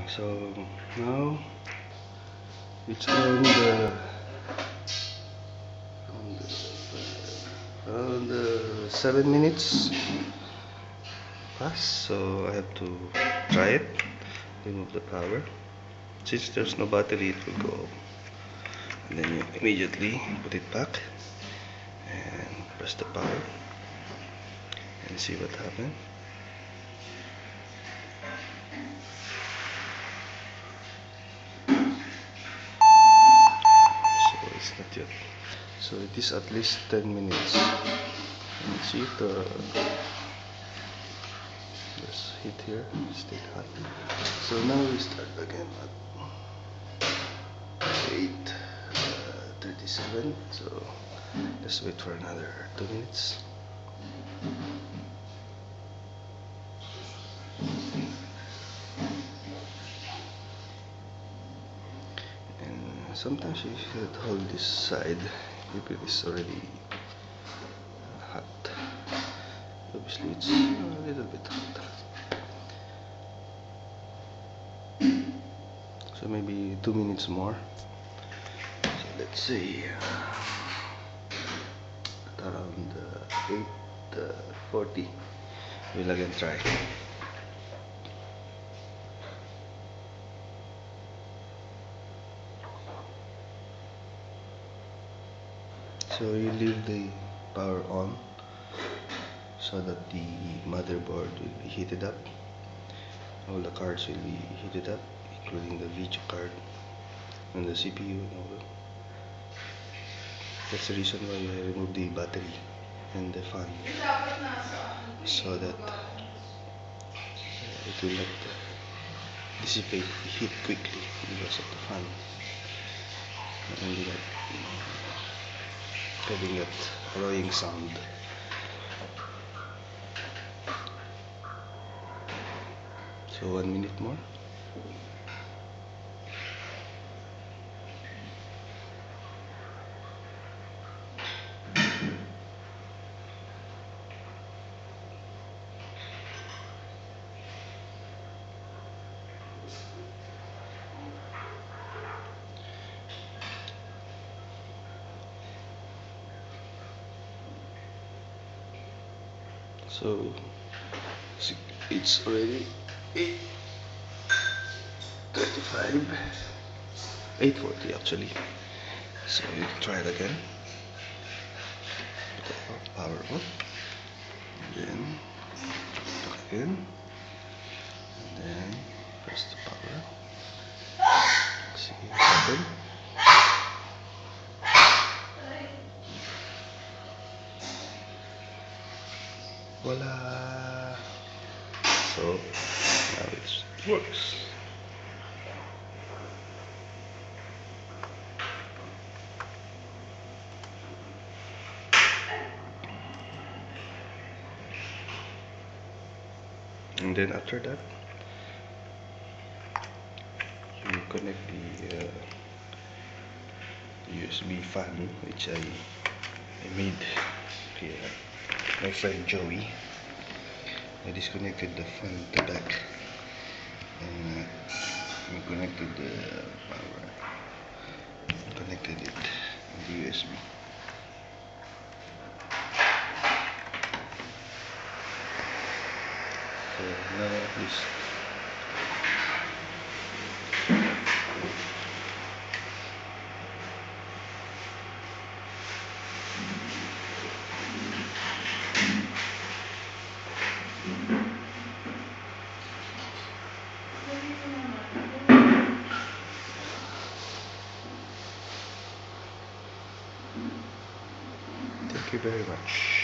So now it's around 7 minutes past, so I have to try it. Remove the power. Since there's no battery, it will go off. And then you immediately put it back and press the power and see what happens. So it's not yet. So it is at least 10 minutes. And see if the just hit here, stay hot. So now we start again at 8:37. So let's wait for another 2 minutes. And sometimes you should hold this side if it is already hot. Obviously it's a little bit hot. So maybe 2 minutes more. So let's say at around 8:40 we'll again try. So you leave the power on so that the motherboard will be heated up. All the cards will be heated up, including the video card and the CPU and all that. That's the reason why I removed the battery and the fan, so that it will not dissipate the heat quickly because of the fan, and not having that annoying sound. So 1 minute more. So it's already 8:35, 8:40 actually. So we'll try it again. Put the power on, then plug in, and then press the power. See what happens. Voila! So now it works. And then after that, you connect the USB fan, which I made here. My friend Joey, I disconnected the fan at the back and we connected the power, connected it with the USB. So now at least thank you very much.